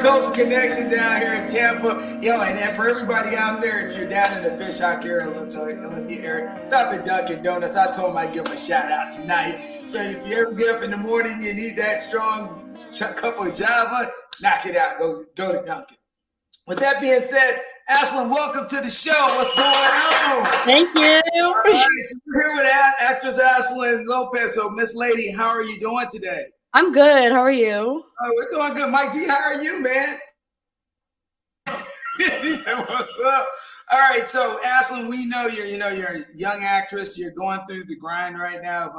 Coast connection down here in Tampa. Yo, and then for everybody out there, if you're down in the Fishhawk area, stop at Dunkin' Donuts. I told him I'd give him a shout out tonight. So if you ever get up in the morning, you need that strong cup of Java, knock it out. Go to Dunkin'. With that being said, Ashlyn, welcome to the show. What's going on? Thank you. All right, so we're here with Actress Ashlyn Lopez. So, Miss Lady, how are you doing today? I'm good. How are you? Oh, we're doing good. Mike G, how are you, man? He said, what's up? All right, so Ashlyn, we know you're a young actress. You're going through the grind right now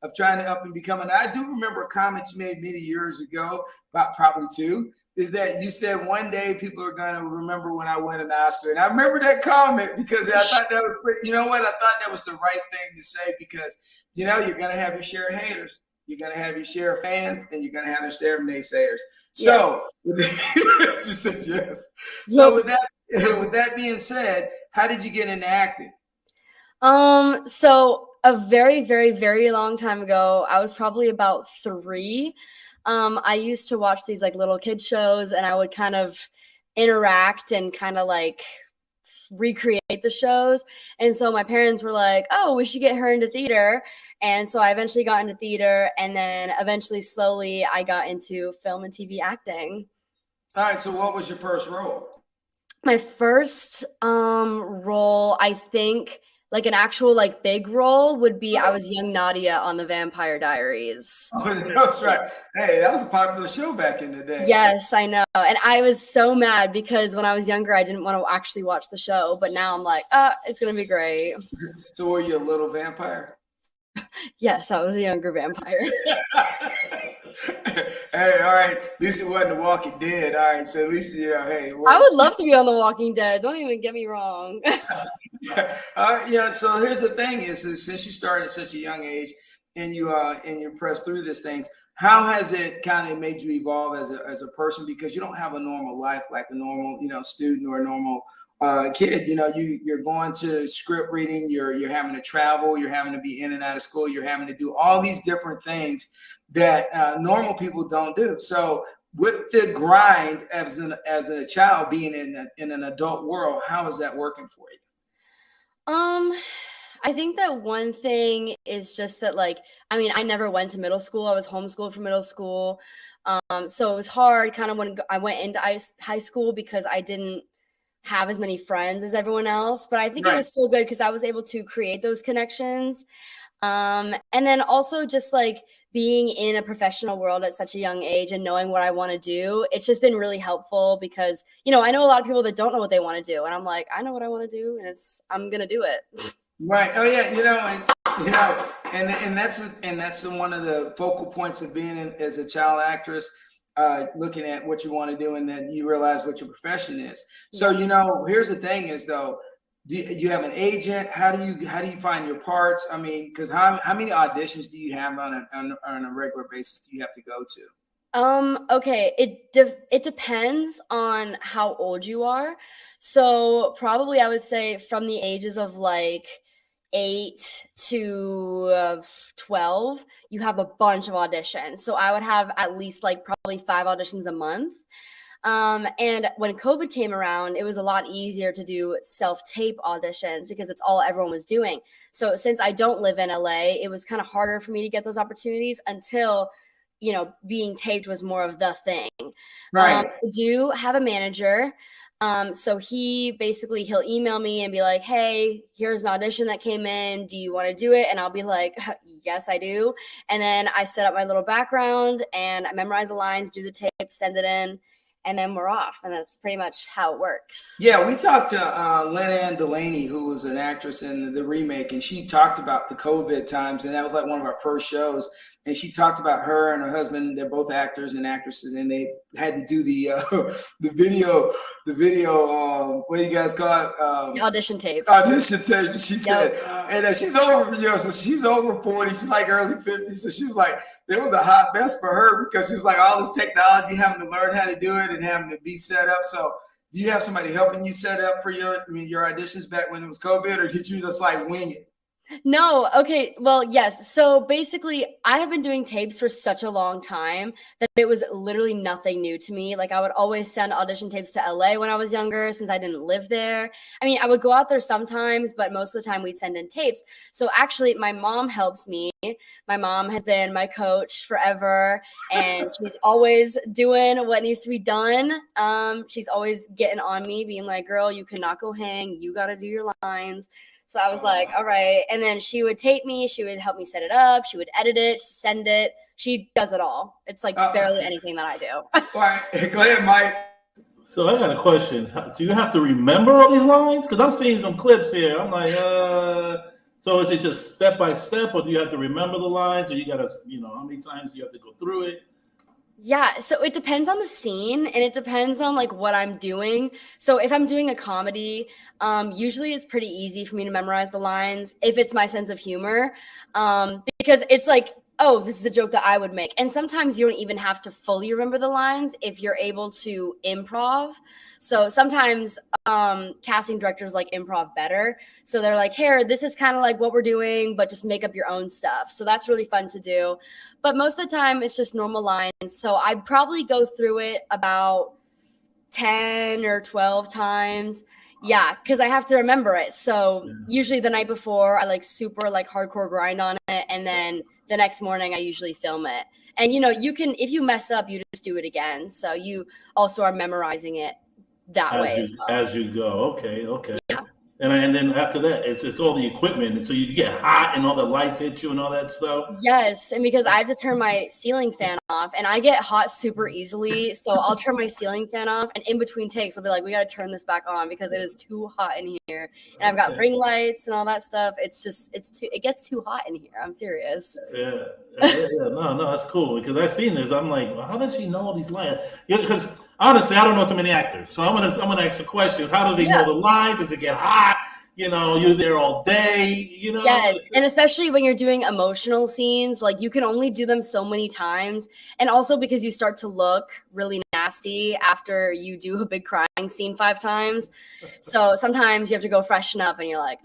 of trying to up and become. And I do remember a comment you made many years ago, about probably two. Is that you said one day people are going to remember when I win an Oscar. And I remember that comment because I thought that was pretty, you know what? I thought that was the right thing to say because, you're going to have your share of haters. You're going to have your share of fans and you're going to have your share of naysayers. So, yes. So with that being said, how did you get into acting? So a very, very, very long time ago, I was probably about 3. I used to watch these like little kid shows and I would kind of interact and kind of like recreate the shows. And so my parents were like, oh, we should get her into theater. And so I eventually got into theater and then eventually slowly I got into film and TV acting. All right. So what was your first role? My first role, I think, like an actual like big role would be I was Young Nadia on the Vampire Diaries. Oh, that's right. Hey, that was a popular show back in the day. Yes, I know. And I was so mad because when I was younger, I didn't want to actually watch the show. But now I'm like, it's going to be great. So were you a little vampire? Yes, I was a younger vampire. Hey, all right. At least it wasn't The Walking Dead. All right. So at least, hey. I would love to be on The Walking Dead. Don't even get me wrong. So here's the thing is since you started at such a young age and you pressed through these things, how has it kind of made you evolve as a person? Because you don't have a normal life like a normal, student or a normal kid. You're going to script reading, you're having to travel, you're having to be in and out of school, you're having to do all these different things that normal people don't do. So with the grind as a child being in an adult world, how is that working for you? I think that one thing is just that, I never went to middle school. I was homeschooled for middle school. So it was hard kind of when I went into high school because I didn't have as many friends as everyone else, but I think It was still good because I was able to create those connections. And then also just like being in a professional world at such a young age and knowing what I want to do, it's just been really helpful because, I know a lot of people that don't know what they want to do. And I'm like, I know what I want to do and I'm going to do it. Right. Oh yeah. And that's one of the focal points of being as a child actress, looking at what you want to do and then you realize what your profession is. So, here's the thing is though, do you have an agent? How do you find your parts? I mean, because how many auditions do you have on a regular basis do you have to go to? Okay. It depends on how old you are. So probably I would say from the ages of like 8 to 12, you have a bunch of auditions. So I would have at least like probably 5 auditions a month. And when COVID came around, it was a lot easier to do self-tape auditions because it's all everyone was doing. So since I don't live in LA, it was kind of harder for me to get those opportunities until, being taped was more of the thing. Right. I do have a manager. So he'll email me and be like, hey, here's an audition that came in. Do you want to do it? And I'll be like, yes, I do. And then I set up my little background and I memorize the lines, do the tape, send it in. And then we're off. And that's pretty much how it works. Yeah, we talked to Lena Delaney, who was an actress in the remake, and she talked about the COVID times. And that was like one of our first shows. And she talked about her and her husband. They're both actors and actresses, and they had to do the video. What do you guys call it? The audition tapes. Audition tapes. She said, and she's over. So she's over 40. She's like early 50s. So she was like, there was a hot mess for her because she was like all this technology, having to learn how to do it and having to be set up. So, do you have somebody helping you set up for your auditions back when it was COVID, or did you just like wing it? No, okay. Well, yes. So basically, I have been doing tapes for such a long time that it was literally nothing new to me. Like, I would always send audition tapes to LA when I was younger, since I didn't live there. I mean, I would go out there sometimes, but most of the time we'd send in tapes. So actually, my mom helps me. My mom has been my coach forever, and she's always doing what needs to be done. She's always getting on me, being like, "Girl, you cannot go hang. You got to do your lines." So I was like, all right. And then she would tape me. She would help me set it up. She would edit it, send it. She does it all. It's like barely anything that I do. All right. Go ahead, Mike. So I got a question. Do you have to remember all these lines? Because I'm seeing some clips here. I'm like, so is it just step by step, or do you have to remember the lines, or you got to, how many times do you have to go through it? Yeah, so it depends on the scene, and it depends on like what I'm doing. So if I'm doing a comedy, usually it's pretty easy for me to memorize the lines if it's my sense of humor, because it's like, oh, this is a joke that I would make. And sometimes you don't even have to fully remember the lines if you're able to improv. So sometimes casting directors like improv better. So they're like, here, this is kind of like what we're doing, but just make up your own stuff. So that's really fun to do. But most of the time it's just normal lines. So I probably go through it about 10 or 12 times. Yeah, because I have to remember it. So usually the night before I like super like hardcore grind on it. And then the next morning I usually film it. And you can, if you mess up, you just do it again. So you also are memorizing it that way as well. As you go. Okay. Yeah. And then after that, it's all the equipment, and so you get hot, and all the lights hit you, and all that stuff. Yes, and because I have to turn my ceiling fan off, and I get hot super easily, so I'll turn my ceiling fan off, and in between takes, I'll be like, "We got to turn this back on because it is too hot in here." And I've got ring lights and all that stuff. It gets too hot in here. I'm serious. Yeah. No, that's cool because I've seen this. I'm like, well, how does she know all these lines? Yeah, because honestly, I don't know too many actors, so I'm gonna ask the questions. How do they know the lines? Does it get hot? You're there all day. Yes, and especially when you're doing emotional scenes, like you can only do them so many times, and also because you start to look really nasty after you do a big crying scene 5 times. So sometimes you have to go freshen up, and you're like,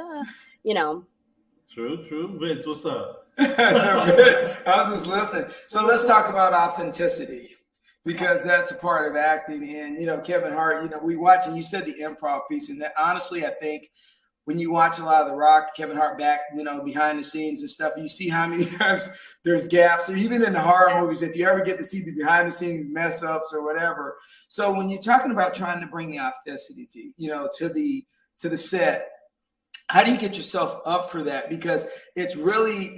True. Vince, what's up? I was just listening. So let's talk about authenticity, because that's a part of acting. And, Kevin Hart, we watch, and you said the improv piece. And that, honestly, I think when you watch a lot of The Rock, Kevin Hart back, behind the scenes and stuff, you see how many times there's gaps, or even in the horror movies, if you ever get to see the behind the scenes mess ups or whatever. So when you're talking about trying to bring the authenticity, to the set, how do you get yourself up for that? Because it's really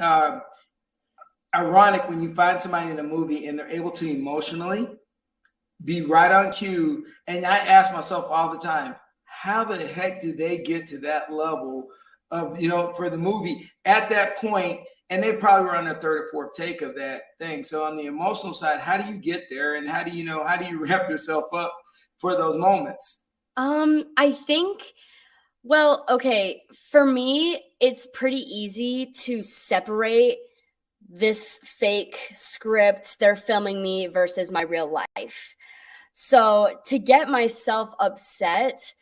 ironic when you find somebody in a movie and they're able to emotionally be right on cue. And I ask myself all the time, how the heck do they get to that level of, for the movie at that point? And they probably were on their 3rd or 4th take of that thing. So on the emotional side, how do you get there? And how do you wrap yourself up for those moments? I think, well, okay, for me, it's pretty easy to separate this fake script they're filming me versus my real life. So to get myself upset,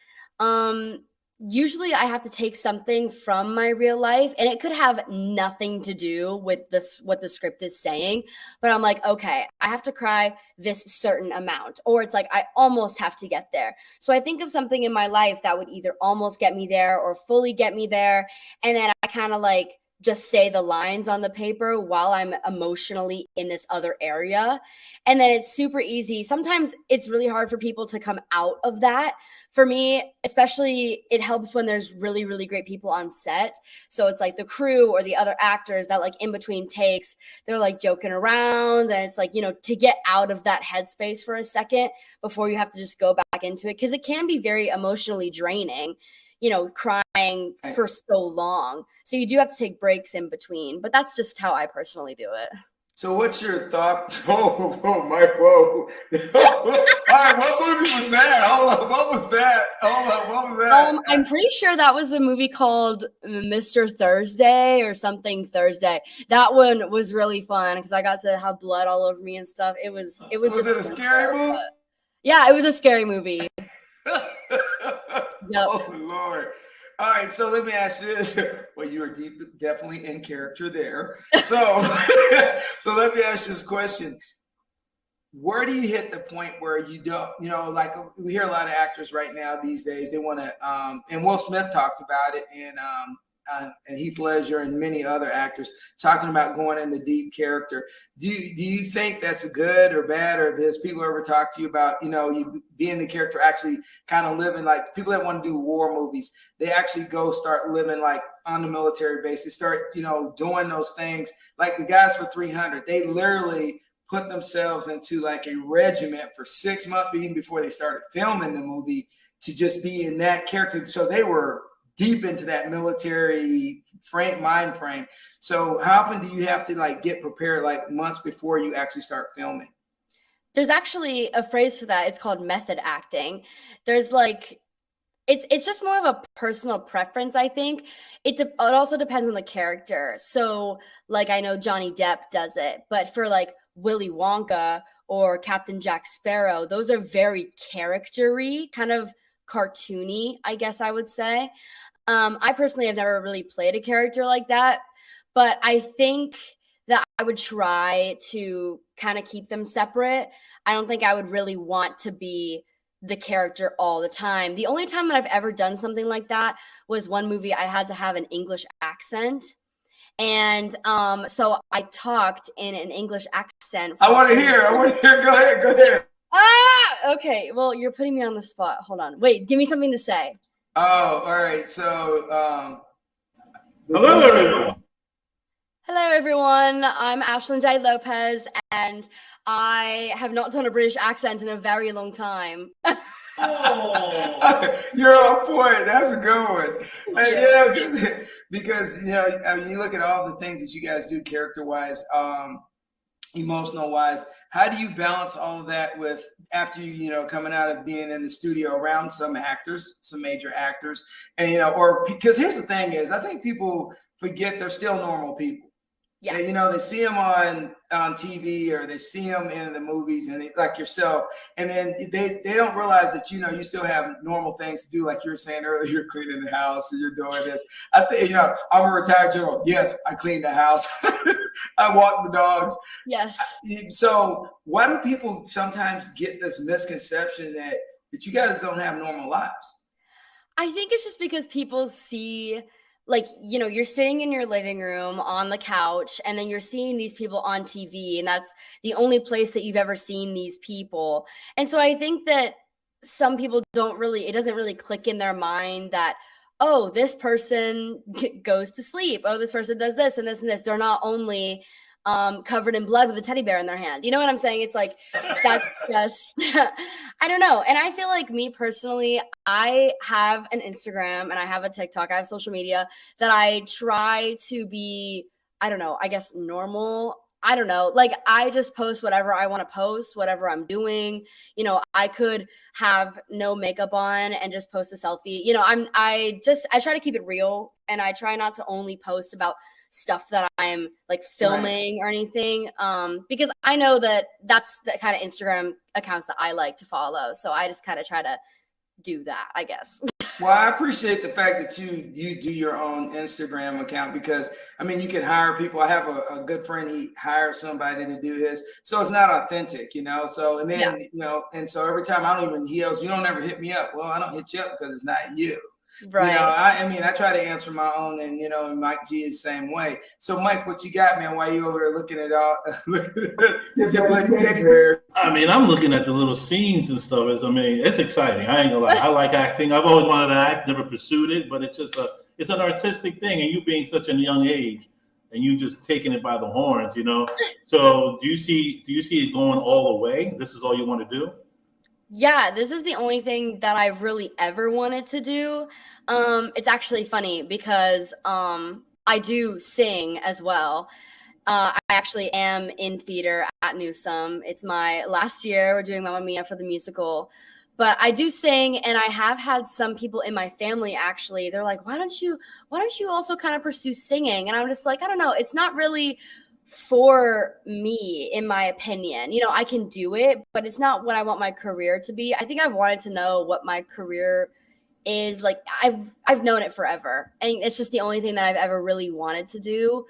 usually I have to take something from my real life, and it could have nothing to do with what the script is saying, but I'm like, okay, I have to cry this certain amount, or it's like I almost have to get there. So I think of something in my life that would either almost get me there or fully get me there, and then I kind of like just say the lines on the paper while I'm emotionally in this other area. And then it's super easy. Sometimes it's really hard for people to come out of that. For me, especially, it helps when there's really, really great people on set. So it's like the crew or the other actors that like in between takes, they're like joking around. And it's like, to get out of that headspace for a second before you have to just go back into it. Because it can be very emotionally draining, crying for so long. So you do have to take breaks in between, but that's just how I personally do it. So what's your thought? Mike, whoa. All right, what movie was that? Hold on, what was that? I'm pretty sure that was a movie called Mr. Thursday or something Thursday. That one was really fun because I got to have blood all over me and stuff. It was just it a scary movie? Yeah, it was a scary movie. Yep. Oh Lord. All right, so let me ask you this. Well, you were definitely in character there. So, so let me ask you this question. Where do you hit the point where you don't, like we hear a lot of actors right now these days, they want to, and Will Smith talked about it, and Heath Ledger and many other actors talking about going into deep character. Do you think that's good or bad, or has people ever talked to you about, you being the character, actually kind of living like people that want to do war movies, they actually go start living like on the military base, they start, doing those things like the guys for 300, they literally put themselves into like a regiment for 6 months, even before they started filming the movie, to just be in that character. So they were deep into that military mind frame. So how often do you have to like get prepared, like months before you actually start filming? There's actually a phrase for that. It's called method acting. There's like, it's just more of a personal preference, I think. It also depends on the character. So like, I know Johnny Depp does it, but for like Willy Wonka or Captain Jack Sparrow, those are very character-y, kind of cartoony, I guess I would say. I personally have never really played a character like that, but I think that I would try to kind of keep them separate. I don't think I would really want to be the character all the time. The only time that I've ever done something like that was one movie I had to have an English accent. And so I talked in an English accent. I want to hear. Go ahead. Okay. Well, you're putting me on the spot. Hold on. Wait, give me something to say. Oh, all right. So, hello, everyone. Hello, everyone. I'm Ashlyn Jade Lopez, and I have not done a British accent in a very long time. Oh. You're on point. That's a good one. Yeah. Because you look at all the things that you guys do character-wise, emotional-wise. How do you balance all of that with after coming out of being in the studio around some actors, some major actors, and or because here's the thing is, I think people forget they're still normal people. Yeah, they see them on TV or they see them in the movies, and like yourself, and then they don't realize that you still have normal things to do, like you were saying earlier. You're cleaning the house and you're doing this. I think I'm a retired general. Yes, I clean the house. I walk the dogs. Yes. So why do people sometimes get this misconception that you guys don't have normal lives? I think it's just because people see, like, you're sitting in your living room on the couch, and then you're seeing these people on TV, and that's the only place that you've ever seen these people. And so I think that some people it doesn't really click in their mind that, oh, this person goes to sleep. Oh, this person does this and this and this. They're not only covered in blood with a teddy bear in their hand. You know what I'm saying? It's like, that's just, I don't know. And I feel like me personally, I have an Instagram and I have a TikTok. I have social media that I try to be, I don't know, I guess normal. I don't know. Like, I just post whatever I want to post, whatever I'm doing. I could have no makeup on and just post a selfie. I try to keep it real, and I try not to only post about stuff that I'm like filming or anything, because I know that that's the kind of Instagram accounts that I like to follow. So I just kind of try to do that, I guess. Well, I appreciate the fact that you do your own Instagram account, because you can hire people. I have a good friend, he hired somebody to do his, so it's not authentic, so, and then and so every time he goes, you don't ever hit me up. Well, I don't hit you up because it's not you. Right. I try to answer my own, and and Mike G is the same way. So Mike, what you got, man? Why you over there looking at your bloody teddy bear? I'm looking at the little scenes and stuff. It's exciting. I ain't gonna lie. I like acting. I've always wanted to act, never pursued it, but it's just it's an artistic thing, and you being such a young age, and you just taking it by the horns, So do you see it going all the way? This is all you want to do? Yeah, this is the only thing that I've really ever wanted to do. It's actually funny because I do sing as well. I actually am in theater at Newsome. It's my last year. We're doing Mamma Mia for the musical. But I do sing, and I have had some people in my family, actually, they're like, why don't you also kind of pursue singing? And I'm just like, I don't know. It's not really for me, in my opinion. I can do it, but it's not what I want my career to be. I think I've wanted to know what my career is like I've known it forever, and it's just the only thing that I've ever really wanted to do.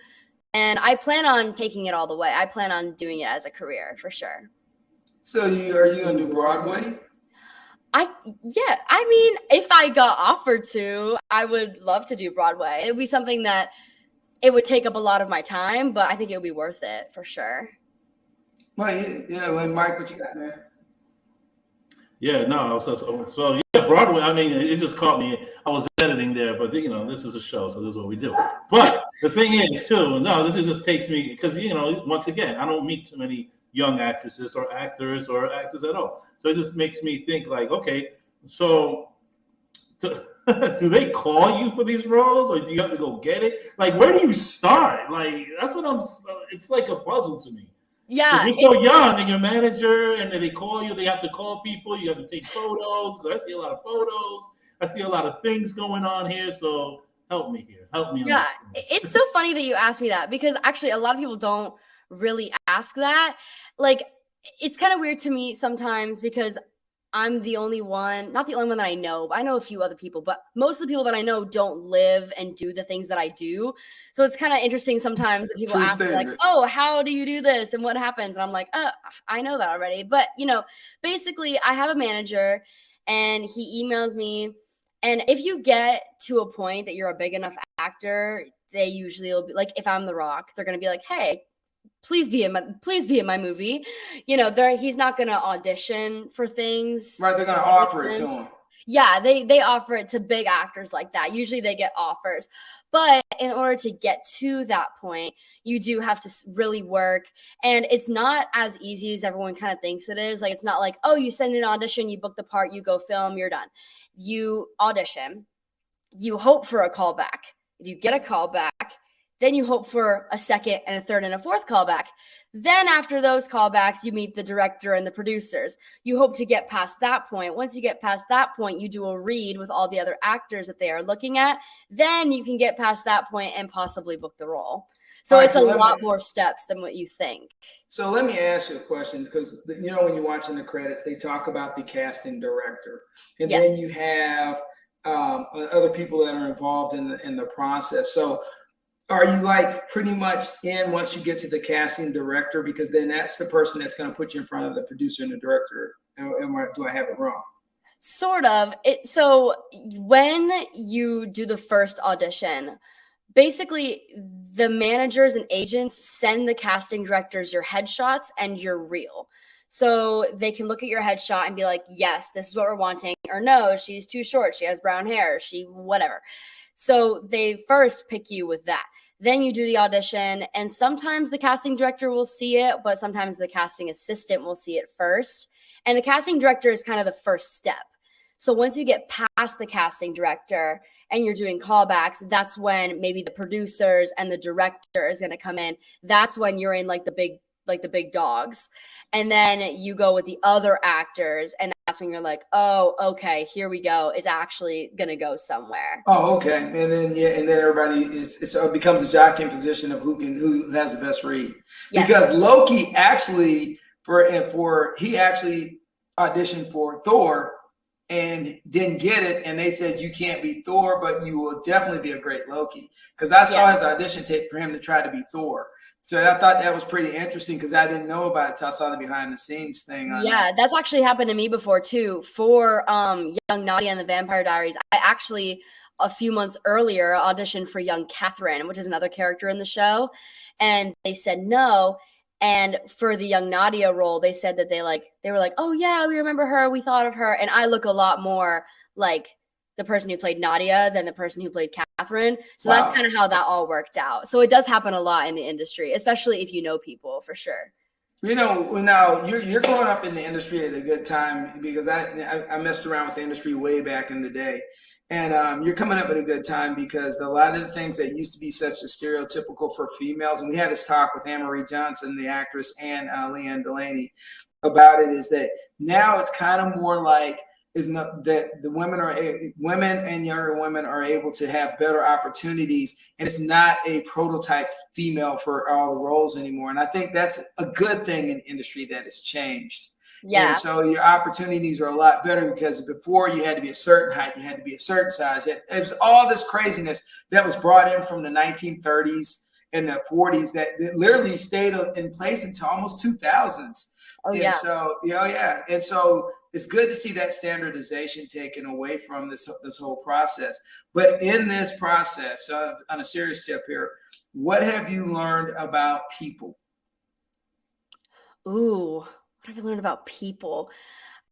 And I plan on taking it all the way. I plan on doing it as a career for sure. So are you gonna do Broadway? I mean, if I got offered to, I would love to do Broadway. It would be something that it would take up a lot of my time, but I think it would be worth it for sure. Well, yeah, Mike, what you got there? Yeah, no, so yeah, Broadway. I mean, it just caught me. I was editing there, but this is a show, so this is what we do. But the thing is, too, no, this just takes me because once again, I don't meet too many young actresses or actors at all. So it just makes me think like, okay, so do they call you for these roles, or do you have to go get it? Like, where do you start? Like, that's what it's like a puzzle to me. Yeah, you're so young, and your manager, and then they call you. They have to call people. You have to take photos. I see a lot of photos. I see a lot of things going on here. So help me here. Help me. Yeah, it's so funny that you asked me that, because actually a lot of people don't really ask that. Like, it's kind of weird to me sometimes because I'm the only one, not the only one that I know, but I know a few other people, but most of the people that I know don't live and do the things that I do. So it's kind of interesting sometimes that people ask me like, oh, how do you do this? And what happens? And I'm like, I know that already. But, basically I have a manager and he emails me. And if you get to a point that you're a big enough actor, they usually will be like, if I'm The Rock, they're going to be like, hey, please be in my movie. He's not going to audition for things. Right, they're going to offer it to him. Yeah, they offer it to big actors like that. Usually they get offers. But in order to get to that point, you do have to really work. And it's not as easy as everyone kind of thinks it is. Like, it's not like, oh, you send an audition, you book the part, you go film, you're done. You audition. You hope for a callback. If you get a callback, then you hope for a second and a third and a fourth callback. Then after those callbacks, you meet the director and the producers. You hope to get past that point. Once you get past that point, you do a read with all the other actors that they are looking at. Then you can get past that point and possibly book the role. So it's a lot more steps than what you think. So let me ask you a question, because when you're watching the credits, they talk about the casting director. And then you have other people that are involved in the process. So are you like pretty much in once you get to the casting director, because then that's the person that's going to put you in front of the producer and the director? Do I have it wrong? Sort of. So when you do the first audition, basically the managers and agents send the casting directors your headshots and your reel. So they can look at your headshot and be like, yes, this is what we're wanting, or no, she's too short, she has brown hair, whatever. So they first pick you with that. Then you do the audition, and sometimes the casting director will see it, but sometimes the casting assistant will see it first. And the casting director is kind of the first step. So once you get past the casting director and you're doing callbacks, that's when maybe the producers and the director is going to come in. That's when you're in like the big dogs. And then you go with the other actors, and that's when you're like, oh, okay, here we go. It's actually going to go somewhere. Oh, okay. And then everybody it becomes a jockeying position of who has the best read. Yes. Because Loki actually he actually auditioned for Thor and didn't get it, and they said you can't be Thor, but you will definitely be a great Loki. Because I saw his audition tape for him to try to be Thor. So I thought that was pretty interesting because I didn't know about it until I saw the behind the scenes thing. That's actually happened to me before too. For Young Nadia and the Vampire Diaries, I actually a few months earlier auditioned for young Catherine, which is another character in the show, and they said no. And for the Young Nadia role, they said that they were like, oh yeah, we remember her, we thought of her, and I look a lot more like the person who played Nadia than the person who played Catherine. So That's kind of how that all worked out. So it does happen a lot in the industry, especially if you know people, for sure. Now you're growing up in the industry at a good time, because I messed around with the industry way back in the day. And you're coming up at a good time, because a lot of the things that used to be such a stereotypical for females, and we had this talk with Anne-Marie Johnson, the actress, and Leanne Delaney about it, is that now it's kind of more like, is not that the women and younger women are able to have better opportunities, and it's not a prototype female for all the roles anymore. And I think that's a good thing in industry that has changed. Yeah. And so your opportunities are a lot better because before you had to be a certain height, you had to be a certain size. It was all this craziness that was brought in from the 1930s and the 40s that literally stayed in place until almost 2000s. Oh, and yeah. So, yeah. And so it's good to see that standardization taken away from this whole process. But in this process, on a serious tip here, what have you learned about people? Ooh, what have I learned about people?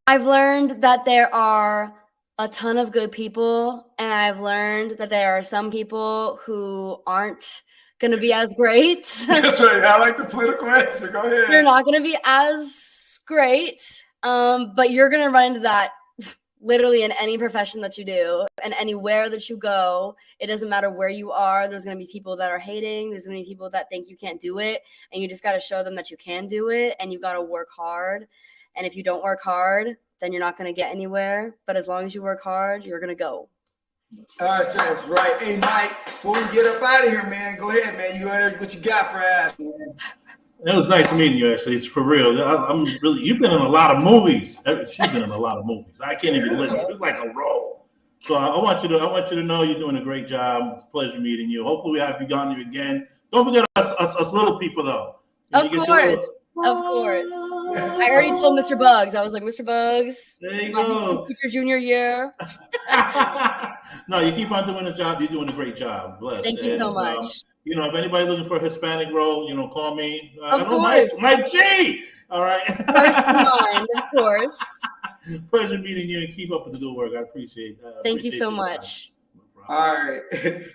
I've learned that there are a ton of good people, and I've learned that there are some people who aren't going to be as great. That's right. I like the political answer. Go ahead. They're not going to be as great, but you're going to run into that literally in any profession that you do and anywhere that you go. It doesn't matter where you are. There's going to be people that are hating. There's going to be people that think you can't do it, and you just got to show them that you can do it, and you got to work hard. And if you don't work hard, then you're not going to get anywhere. But as long as you work hard, you're going to go. All right, that's right. Hey, Mike, before we get up out of here, man, go ahead, man. You got what you got for us, man? It was nice meeting you, actually. It's for real. I'm really. You've been in a lot of movies. She's been in a lot of movies. I can't even listen. It's like a role. So I want you to know you're doing a great job. It's a pleasure meeting you. Hopefully we have you on here again. Don't forget us little people though. Of course. Of course. I already told Mr. Bugs. I was like, Mr. Bugs, there you go. Teacher junior year. No, you keep on doing the job. You're doing a great job. Bless. Thank you so much. If anybody looking for a Hispanic role, call me. Of course. Mike G. All right. First in mind, of course. Pleasure meeting you, and keep up with the good work. I appreciate it. Thank you so much. All right.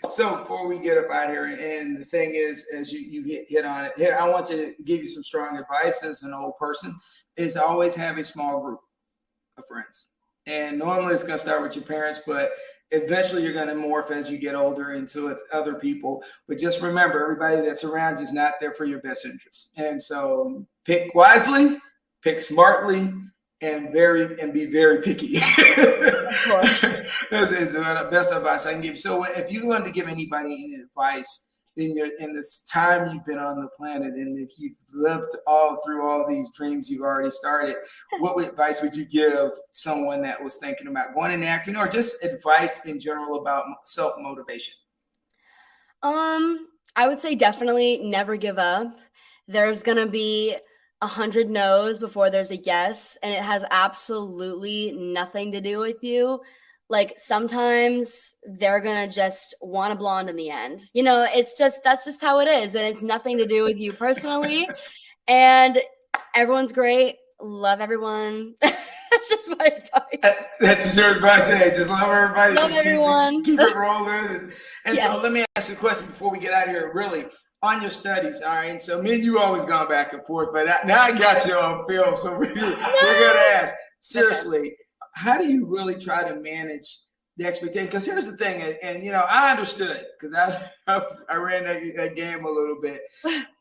So before we get up out here, and the thing is, as you hit on it here, I want to give you some strong advice as an old person, is to always have a small group of friends. And normally it's going to start with your parents, but eventually you're going to morph as you get older into other people. But just remember, everybody that's around you is not there for your best interest. And so pick wisely, pick smartly, and be very picky. Of course. That's the best advice I can give. So if you wanted to give anybody any advice in this time you've been on the planet, and if you've lived through all these dreams you've already started, what advice would you give someone that was thinking about going into acting, or just advice in general about self-motivation? I would say definitely never give up. There's going to be 100 no's before there's a yes, and it has absolutely nothing to do with you. Like, sometimes they're gonna just want a blonde in the end. That's just how it is, and it's nothing to do with you personally. And everyone's great. Love everyone. That's just my advice. That's your advice. Hey, just love everybody. Love everyone. Keep it rolling. And Yes. So let me ask you a question before we get out of here. Really, on your studies, all right? So me and you always gone back and forth, but now I got you on film. So we're going to ask, seriously, how do you really try to manage the expectation? Because here's the thing, and I understood because I ran that game a little bit.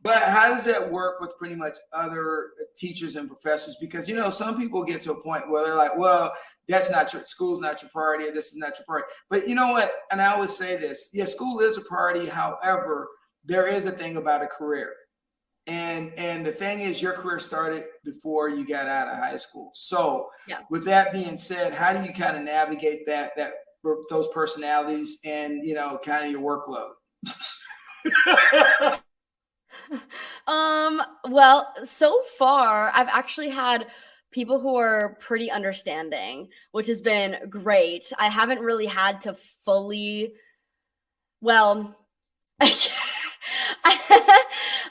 But how does that work with pretty much other teachers and professors? Because some people get to a point where they're like, well, that's not your school's not your priority, or this is not your priority. But you know what? And I always say this: yeah, school is a priority. However, there is a thing about a career. And the thing is, your career started before you got out of high school. So with that being said, how do you kind of navigate those personalities and, kind of your workload? Well, so far I've actually had people who are pretty understanding, which has been great. I haven't really had to fully, I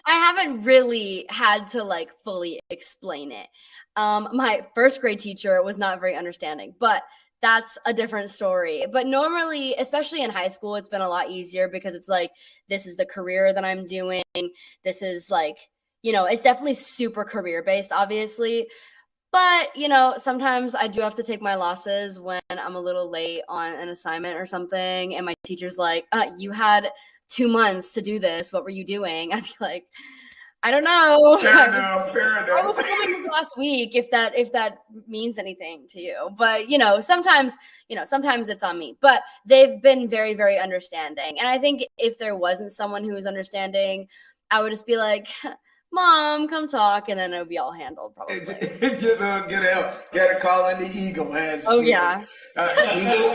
haven't really had to fully explain it. My first grade teacher was not very understanding, but that's a different story. But normally, especially in high school, it's been a lot easier because it's this is the career that I'm doing. This is it's definitely super career based, obviously. But, sometimes I do have to take my losses when I'm a little late on an assignment or something. And my teacher's like, you had 2 months to do this. What were you doing? I'd be like, I don't know. Fair enough. I was filming this last week, if that means anything to you. But, sometimes it's on me. But they've been very, very understanding. And I think if there wasn't someone who was understanding, I would just be like, Mom, come talk, and then it'll be all handled probably. Gotta call in the Eagle. Oh yeah.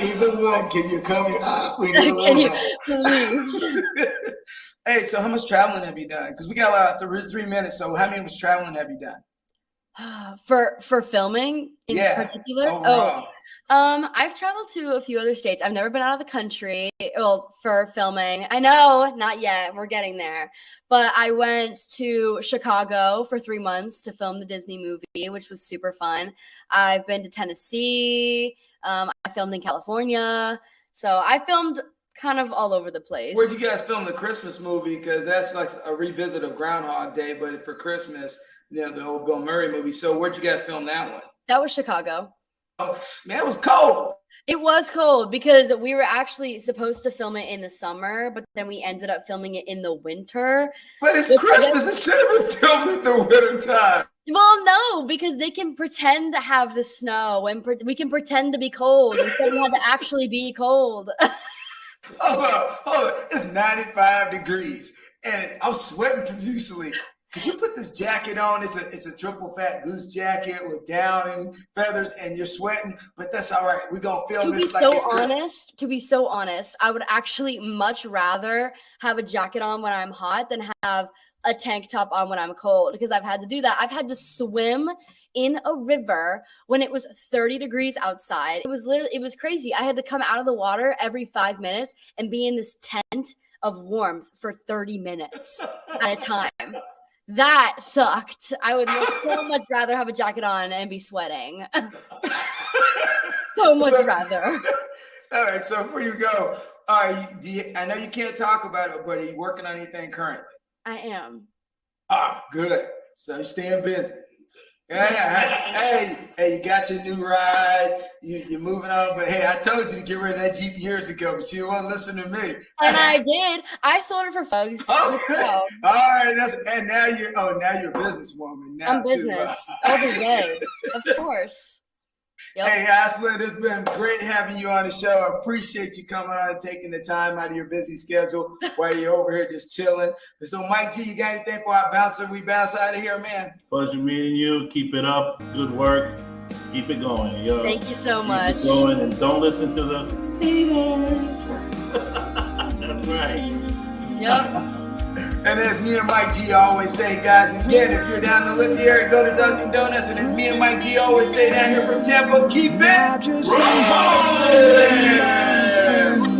Eagle One, can you come here? Can you please? Hey, so how much traveling have you done? Because we got 3 minutes. So how much traveling have you done? For filming in particular? Overall. I've traveled to a few other states. I've never been out of the country. Well, for filming. I know, not yet. We're getting there. But I went to Chicago for 3 months to film the Disney movie, which was super fun. I've been to Tennessee. I filmed in California. So I filmed kind of all over the place. Where'd you guys film the Christmas movie? Because that's like a revisit of Groundhog Day, but for Christmas, the old Bill Murray movie. So where'd you guys film that one? That was Chicago. Oh, man, it was cold. It was cold because we were actually supposed to film it in the summer, but then we ended up filming it in the winter. But it's Christmas. It should have been filmed in the winter time. Well, no, because they can pretend to have the snow and we can pretend to be cold. Instead, we had to actually be cold. Hold on. It's 95 degrees, and I'm sweating profusely. Could you put this jacket on? It's a triple fat goose jacket with down and feathers, and you're sweating, but that's all right. We're gonna film this like it's Christmas. To be so honest, I would actually much rather have a jacket on when I'm hot than have a tank top on when I'm cold, because I've had to do that. I've had to swim in a river when it was 30 degrees outside. It was crazy. I had to come out of the water every 5 minutes and be in this tent of warmth for 30 minutes at a time. That sucked. I would so much rather have a jacket on and be sweating. So much rather. All right, so before you go, I know you can't talk about it, but are you working on anything currently? I am. Good. So you're staying busy. Hey, you got your new ride. You're moving on, but hey, I told you to get rid of that Jeep years ago, but you won't listen to me. And I did. I sold it for folks. Okay. All right. And now you're a businesswoman. Now I'm business every day, of course. Yep. Hey, Ashlyn, it's been great having you on the show. I appreciate you coming on and taking the time out of your busy schedule while you're over here just chilling. So, Mike G, you got anything for our bouncer? We bounce out of here, man. Pleasure meeting you. Keep it up. Good work. Keep it going. Yo. Thank you so much. Keep it going, and don't listen to the haters. That's right. Yep. And as me and Mike G always say, guys, again, if you're down in the Lindsay area, go to Dunkin' Donuts. And as me and Mike G always say down here from Tampa, keep it rolling.